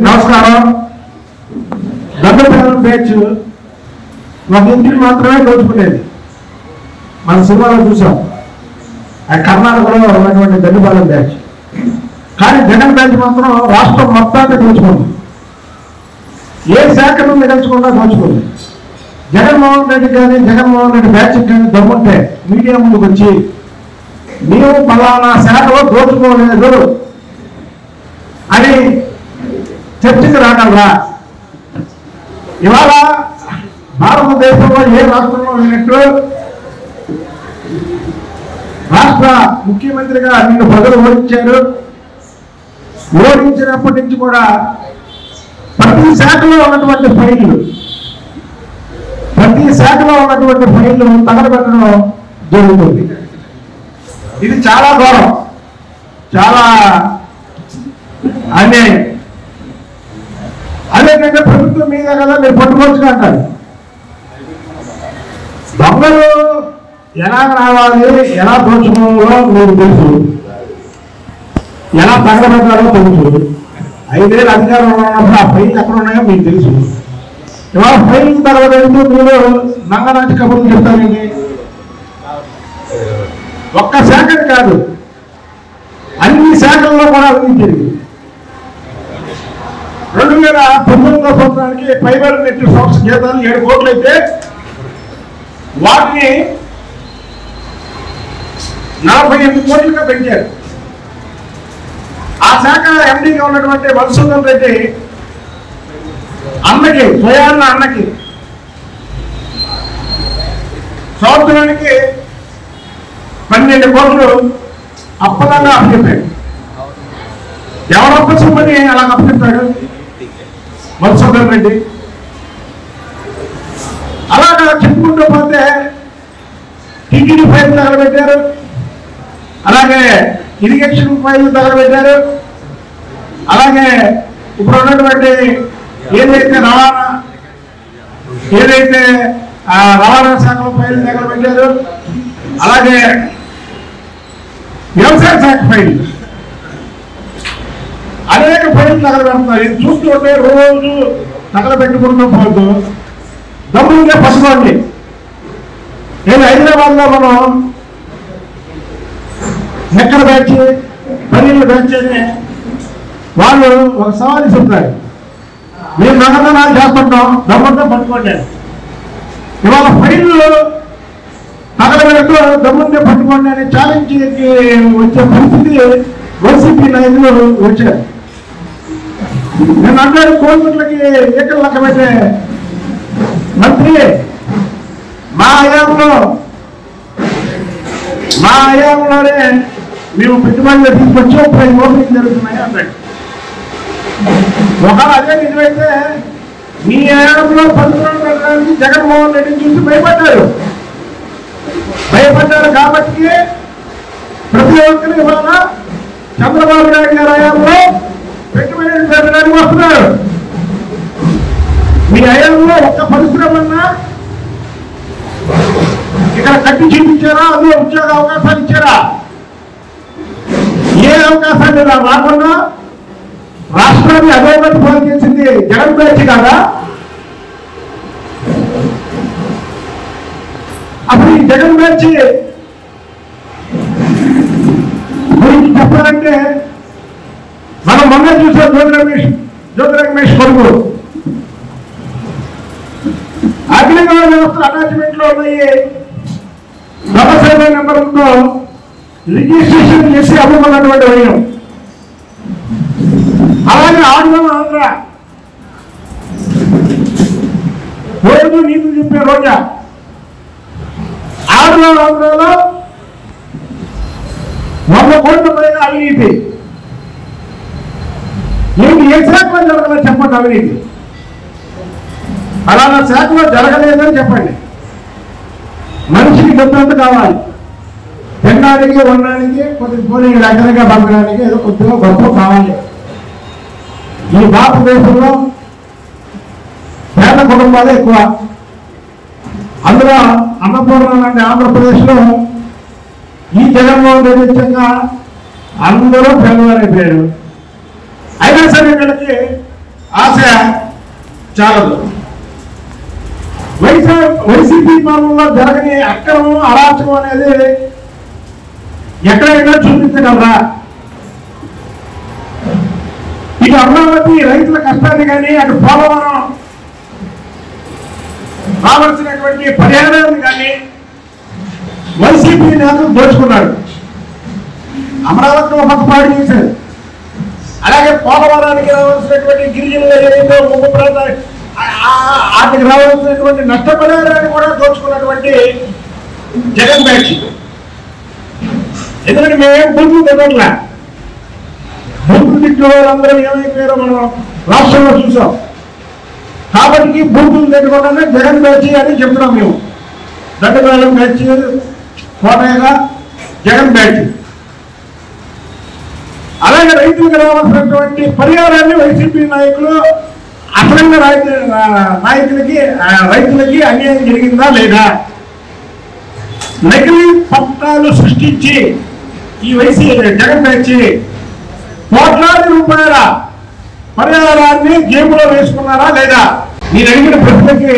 నమస్కారం. గంగపేట బ్యాచ్ ఒక ఇంటిని మాత్రమే దోచుకునేది. మన సినిమాలో చూసాం. అది కర్ణాటకలో ఉన్నటువంటి గంగపాలెం బ్యాచ్. కానీ జగన్ బ్యాచ్ మాత్రం రాష్ట్రం మొత్తాన్ని దోచుకుంది. ఏ శాఖను మిగల్చకుండా దోచుకుంది. జగన్మోహన్ రెడ్డి కానీ జగన్మోహన్ రెడ్డి బ్యాచ్ కానీ దమ్ముంటే మీడియా ముందుకు వచ్చి మేము ఫలానా శాఖలో దోచుకోలేదు అని చర్చకు రాగలరా? ఇవాళ భారతదేశంలో ఏ రాష్ట్రంలో లేనట్టు రాష్ట్ర ముఖ్యమంత్రిగా నిన్ను ప్రజలు ఓడించారు. ఓడించినప్పటి నుంచి కూడా ప్రతి శాఖలో ఉన్నటువంటి ఫైళ్లు తగలబెట్టడం జరుగుతుంది. ఇది చాలా ఘోరం, చాలా అన్యాయం. అదేవిధంగా ప్రభుత్వం మీద కదా మీరు పట్టుకోవచ్చు అంటారు. దొంగలు ఎలా రావాలి, ఎలా దోచుకోవాలో మీకు తెలుసు, ఎలా తగలబెట్టాలో తెలుసు. 5 ఏళ్ళు అధికారంలో ఉన్నప్పుడు ఆ ఫైల్ ఎక్కడ ఉన్నాయో మీకు తెలుసు. ఇవాళ ఫైల్ తర్వాత మీరు నంగనాచి కబుర్లు చెప్తారండి. ఒక్క శాఖని కాదు, అన్ని శాఖల్లో కూడా అవినీతి జరిగింది. 2019 సంవత్సరానికి ఫైబర్ నెట్ సంస్థ జీతాలు 7 కోట్లు అయితే వాటిని 48 కోట్లుగా పెంచారు. ఆ శాఖ ఎండీగా ఉన్నటువంటి మధుసూదన్ రెడ్డి అన్నకి, స్వయాన్న అన్నకి సంవత్సరానికి 12 కోట్లు అప్పదంగా అప్పచెప్పాడు. ఎవరొక్క సొమ్మని అలా అప్పచెప్పాడు మధుసూదన్ రెడ్డి. అలాగా చెప్పుకుంటూ పోతే టికెట్ ఫైల్ తగలబెట్టారు, అలాగే ఇరిగేషన్ ఫైల్ తగలబెట్టారు, అలాగే ఇప్పుడు ఉన్నటువంటి ఏదైతే రవాణా శాఖలో ఫైల్ తగలబెట్టారు, అలాగే వ్యవసాయ శాఖ ఫైల్, అనేక ఫైల్ తగలబెడుతున్నారు. ఇది చూస్తుంటే రోజు తగలబెట్టుకుంటూ పోతూ దమ్ముగా పట్టుకోండి. నేను హైదరాబాద్లో మనం నెక్కల బ్యాచ్, పన్నీళ్ళ బ్యాచ్ అని వాళ్ళు ఒక సవాల్ చెప్తారు. మేము నగదనాలు చేస్తుంటాం, దమ్ముంటే పట్టుకోండి. ఇవాళ ఫైళ్ళు తగలబెట్టు దమ్ముంటే పట్టుకోండి అని ఛాలెంజ్ వచ్చే పరిస్థితి వైసీపీ నాయకులు వచ్చారు. నేను అన్నాడు కోర్టులకి ఏకలు లెక్క పెట్టే మంత్రి మా హయాంలోనే మేము పెట్టుబడులు తీసుకొచ్చి 30 ఓపెనింగ్ జరుగుతున్నాయి అన్నాడు. ఒకవేళ అదే నిజమైతే మీ హయాంలో పరిశ్రమలు పెట్టడానికి జగన్మోహన్ రెడ్డిని చూసి భయపడ్డారు కాబట్టి ప్రతి ఒక్కరు ఇవాళ చంద్రబాబు నాయుడు గారి హయాంలో పెట్టుబడులు పెట్టడానికి వస్తున్నారు. మీ హయాంలో ఒక్క పరిశ్రమన్నా ఇక్కడ కట్టి చూపించారా? అందులో ఉద్యోగ అవకాశాలు ఇచ్చారా? ఏ అవకాశాలు రాకుండా రాష్ట్రాన్ని అధోగతి పాలు చేసింది జగన్ బ్యాచ్ కాదా? అప్పుడు ఈ జగన్ బ్యాచ్ గురించి చెప్పాలంటే మనం మొన్న చూసాం. జ్యోతి రమేష్ కొడుకు అగ్నిగోళ వ్యవస్థ అటాచ్మెంట్ లో ఉన్నాయి. వ్యవసాయ నెంబర్తో రిజిస్ట్రేషన్ చేసి అమ్ముకున్నటువంటి వైద్యం. అలాగే ఆంధ్ర రోజు నీతులు చెప్పే రోజా ఆంధ్రలో 100 కోట్ల పైగా అవినీతి. ఏంటి ఏ శాఖలో జరగలేదు చెప్పండి అవినీతి? అలానా శాఖలో జరగలేదని చెప్పండి. మనిషికి డబ్బు ఎంత కావాలి? తినడానికి, ఉండడానికి, కొద్దిగా పోనీ దగ్గరగా పంపడానికి ఏదో కొద్దిగా గొప్ప కావాలి. ఈ భారతదేశంలో పేద కుటుంబాలే ఎక్కువ. అందులో అన్నపూర్ణ లాంటి ఆంధ్రప్రదేశ్లో ఈ జగన్మోహన్ రెడ్డి వచ్చాక అందరూ పేదవారైపోయారు. అయినా సరే వీళ్ళకి చాలదు. వైసీపీ పాలనలో జరగని అక్రమం అరాచకం అనేది ఎక్కడైనా చూపించగలరా? ఇటు అమరావతి రైతుల కష్టాన్ని కానీ, అటు పోలవరం రావాల్సినటువంటి పరిహారాన్ని కానీ వైసీపీ నేతలు దోచుకున్నాడు. అమరావతిని ఒక పాడు చేశారు. అలాగే పోలవరానికి రావాల్సినటువంటి గిరిజనులు ఏదైతే ముప్పు ప్రాంతానికి వాటికి రావాల్సినటువంటి నష్టపరిహారాన్ని కూడా దోచుకున్నటువంటి జగన్ బ్యాచ్. ఎందుకంటే మేమేం భూములు తినట్లా. భూములు తిట్టిన వాళ్ళందరూ ఏమైపోయారో మనం రాష్ట్రంలో చూసాం. కాబట్టి భూములు తిట్టకుండానే జగన్ బ్యాచ్ అని చెప్తున్నాం మేము. దండకాలం బ్యాచ్, కోటయ్యగా జగన్ బ్యాచ్. అలాగే రైతులకు రావాల్సినటువంటి పరిహారాన్ని వైసీపీ నాయకులు అసలంగా రైతులకి అన్యాయం జరిగిందా లేదా? నకిలీ పట్టాలు సృష్టించి ఈ జగన్ బ్యాచ్ కోట్లాది రూపాయల పరిహారాన్ని జేబులో వేసుకున్నారా లేదా? మీరు అడిగిన ప్రశ్నకి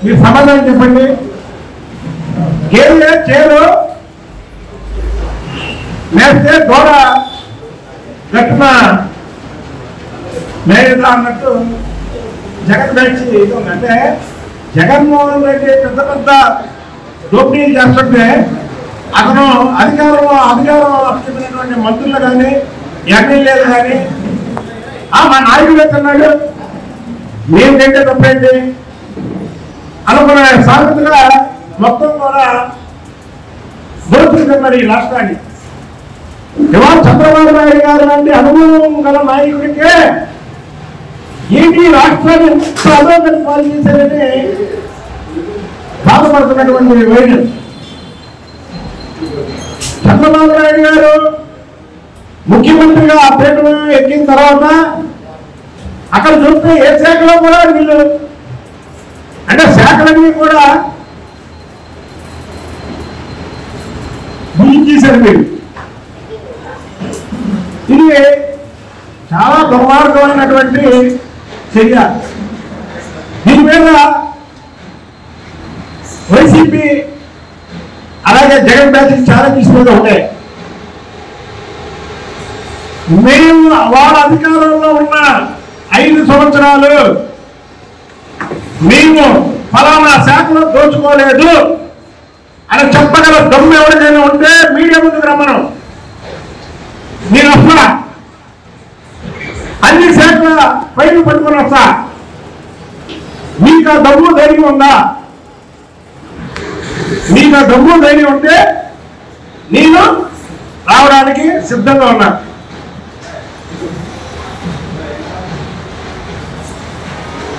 మీరు సమాధానం చెప్పండి. చేరు మేస్తే దూడ గట్టిన లేదా అన్నట్టు జగన్ బ్యాచ్ ఇది ఉంది. అంటే జగన్మోహన్ రెడ్డి పెద్ద పెద్ద దోపిడీలు చేస్తుంటే అతను అధికారం అప్పచెప్పినటువంటి మంత్రులు కానీ, ఎమ్మెల్యేలు కానీ మా నాయకుడు ఎత్తున్నాడు, మేము తింటే తప్పేంటి అనుకునే సామెతగా మొత్తం కూడా దోచుకుంటున్నారు ఈ రాష్ట్రాన్ని. ఇవాళ చంద్రబాబు నాయుడు గారు లాంటి అనుభవం గల నాయకుడికే ఏంటి రాష్ట్రాన్ని ఎంత అధోగతి పాలు చేశారని బాధపడుతున్నటువంటి వేడు. చంద్రబాబు నాయుడు గారు ముఖ్యమంత్రిగా ఆ పీఠం ఎక్కిన తర్వాత అక్కడ చూస్తే ఏ శాఖలో కూడా వీళ్ళు అంటే శాఖలన్నీ కూడా గురించేశారు మీరు. ఇది చాలా దుర్మార్గమైనటువంటి చర్య. దీని మీద వైసీపీ అలాగే జగన్ బ్యాచ్ ఛాలెంజ్ ఇస్తుంది ఒకటే, మేము వాళ్ళ అధికారంలో ఉన్న 5 సంవత్సరాలు మేము ఫలానా శాఖలో దోచుకోలేదు అని చెప్పగల దమ్ము ఎవరికైనా ఉంటే మీడియా ముందుకు రమ్మను. నేను వస్తా, అన్ని శాఖల ఫైలు పట్టుకొని వస్తా. మీకు ఆ దమ్ము ధైర్యం ఉందా? మీకు ఆ దమ్ము ధైర్యం ఉంటే నేను రావడానికి సిద్ధంగా ఉన్నా.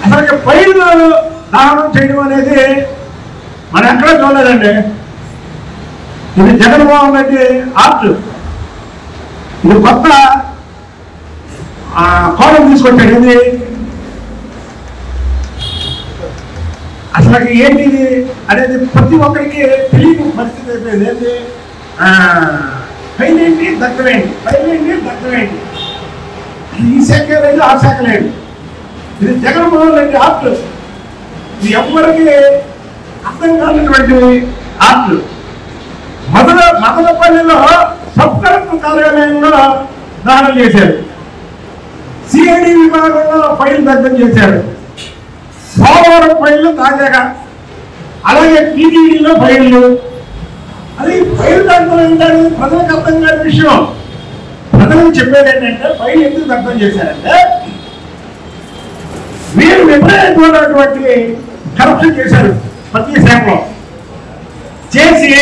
అసలు ఫైల్ దానం చేయడం అనేది మనం ఎక్కడ చూడలేదండి. ఇది జగన్మోహన్ రెడ్డి ఆర్ట్. ఇది కొత్త కోణం తీసుకొచ్చాడు. ఇది అసలు ఏంటిది అనేది ప్రతి ఒక్కరికి తెలియని పరిస్థితి అయిపోయింది. ఏంటి ఫైల్ ఏంటి దక్కవేంటి, ఫైల్ ఏంటి దక్కవేంటి, ఈ శాఖ లేదు ఆ శాఖ లేదు. ఇది జగన్మోహన్ రెడ్డి ఆర్ట్. ఇది ఎవరికి అర్థం కానటువంటి ఆర్ట్. మదనపల్లిలో సబ్ కలెక్టర్ కార్యాలయంలో దానం చేశారు. సిఐడి విభాగంలో ఫైల్ దగ్ధం చేశారు. పోలవరం ఫైళ్ళు తాజాగా, అలాగే టీటీడీలో ఫైళ్ళు. అది ఫైల్ దగ్ధం ఏంటంటే ప్రజలకు అర్థం కాని విషయం. ప్రజలకు చెప్పేది ఏంటంటే ఫైల్ ఎందుకు దగ్ధం చేశారంటే వీరు విపరీతమైనటువంటి కరప్షన్ చేశారు ప్రతి శాఖలో. చేసి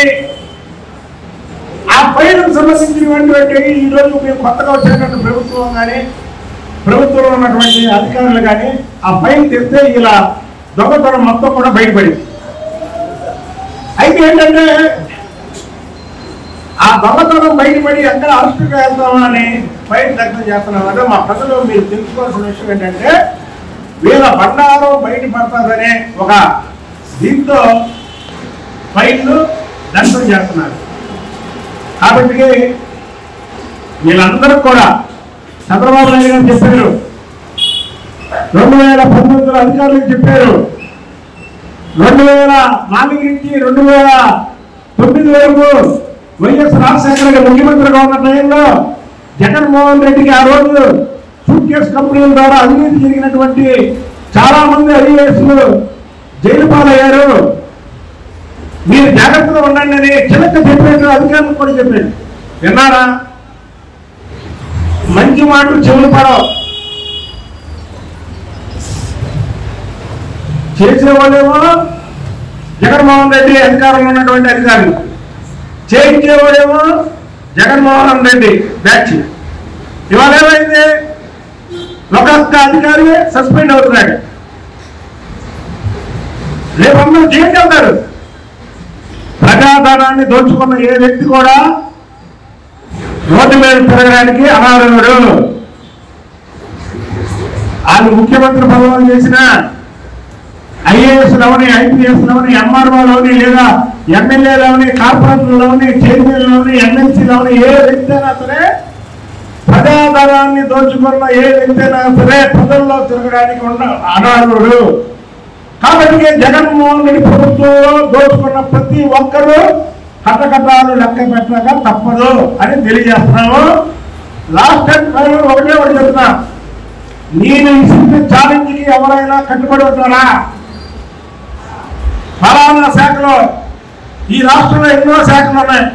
ఆ ఫైల్కు సంబంధించినటువంటి ఈరోజు మేము కొత్తగా వచ్చినటువంటి ప్రభుత్వం కానీ, ప్రభుత్వంలో ఉన్నటువంటి అధికారులు కానీ ఆ ఫైల్ తెస్తే ఇలా దొంగతనం మొత్తం కూడా బయటపడింది. అయితే ఏంటంటే ఆ దొంగతనం బయటపడి ఎక్కడ అరెస్టుగా వెళ్తామని ఫైల్ దగ్ధం చేస్తున్నామంటే మా ప్రజలు మీరు తెలుసుకోవాల్సిన విషయం ఏంటంటే వీళ్ళ బండారం బయటపడతారనే ఒక దీంతో ఫైళ్ళు దగ్ధం చేస్తున్నారు. కాబట్టి వీళ్ళందరూ కూడా చంద్రబాబు నాయుడు గారు చెప్పారు, 2019 అధికారులకు చెప్పారు. 2004 నుంచి 2009 వరకు వైఎస్ రాజశేఖర గారు ముఖ్యమంత్రిగా ఉన్న టైంలో జగన్మోహన్ రెడ్డికి ఆ రోజు సూట్ కేసు కంపెనీల ద్వారా అవినీతి జరిగినటువంటి చాలా మంది ఐఏఎస్లు జైలు పాలయ్యారు. మీరు జాగ్రత్తగా ఉండండి అని చిలక చెప్పాడు, అధికారులకు కూడా చెప్పాడు. విన్నారా? మంచి మాటలు చెవులు పడవు. చేసేవాళ్ళేమో జగన్మోహన్ రెడ్డి అధికారంలో ఉన్నటువంటి అధికారులు, చేయించేవాడేమో జగన్మోహన్ రెడ్డి బ్యాచ్. ఇవాళ ఏమైంది? ఒక్కొక్క అధికారి సస్పెండ్ అవుతున్నాడు, రేపు అందరూ జైలుకి వెళ్తారు. ప్రజాధనాన్ని దోచుకున్న ఏ వ్యక్తి కూడా రోడ్డు మీద తిరగడానికి అనర్హుడు. వాళ్ళు ముఖ్యమంత్రి పదవులు చేసిన ఐఏఎస్లవని, ఐపీఎస్లవని, ఎంఆర్ఓలవని, లేదా ఎమ్మెల్యేలవని, కార్పొరేటర్లవని, చైర్మన్లవని, ఎమ్మెల్సీలవని ఏ వ్యక్తి అయినా సరే ప్రజాధనాన్ని దోచుకున్న ఏ వ్యక్తి అయినా సరే ప్రజల్లో తిరగడానికి అనర్హుడు. కాబట్టి జగన్మోహన్ రెడ్డి ప్రభుత్వంలో దోచుకున్న ప్రతి ఒక్కరూ కట్టకట్టాలు లెక్క పెట్టక తప్పదు అని తెలియజేస్తున్నాము. లాస్ట్ టైం ఫైనల్ ఒకటే చెప్తున్నా, నేను ఇచ్చిన ఛాలెంజ్కి ఎవరైనా కట్టుబడి ఉంటారా? ఫలానా శాఖలో, ఈ రాష్ట్రంలో ఎన్నో శాఖలు ఉన్నాయి,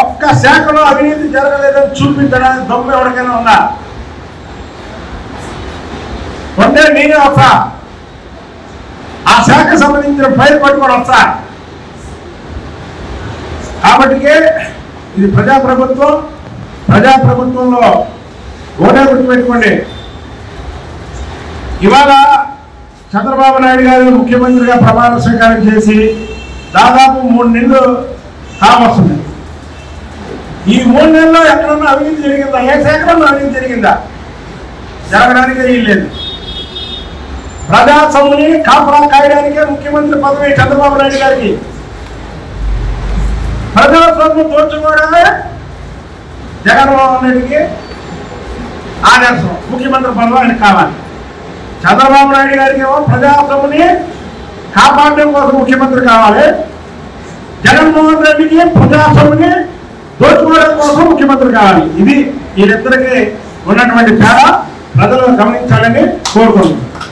ఒక్క శాఖలో అవినీతి జరగలేదని చూపించడానికి దమ్ము ఎవరికైనా ఉందా? ఉంటే నేనే వస్తా, ఆ శాఖకు సంబంధించిన ఫైల్ పట్టుకొని వస్తా. కాబట్టి ఇది ప్రజాప్రభుత్వం. ప్రజాప్రభుత్వంలో ఓటే గుర్తుపెట్టుకోండి. ఇవాళ చంద్రబాబు నాయుడు గారు ముఖ్యమంత్రిగా ప్రమాణ స్వీకారం చేసి దాదాపు 3 నెలలు కావస్తుంది. ఈ 3 నెలల్లో ఎక్కడన్నా అవినీతి జరిగిందా? ఏ శాఖలో అవినీతి జరిగిందా? జరగడానికి వీల్లేదు. ప్రజాస్వామ్యాన్ని కాపలా కాయడానికే ముఖ్యమంత్రి పదవి చంద్రబాబు నాయుడు గారికి. ప్రజాస్వామ్యం దోచుకోవడమే జగన్మోహన్ రెడ్డికి ఆదర్శం. ముఖ్యమంత్రి పదవి ఆయనకు కావాలి. చంద్రబాబు నాయుడు గారికి ఏమో ప్రజాస్వామ్యాన్ని కాపాడడం కోసం ముఖ్యమంత్రి కావాలి. జగన్మోహన్ రెడ్డికి ప్రజాస్వామ్యాన్ని దోచుకోవడం కోసం ముఖ్యమంత్రి కావాలి. ఇది వీరిద్దరికి ఉన్నటువంటి తేడా ప్రజలు గమనించాలని కోరుకుంటున్నాను.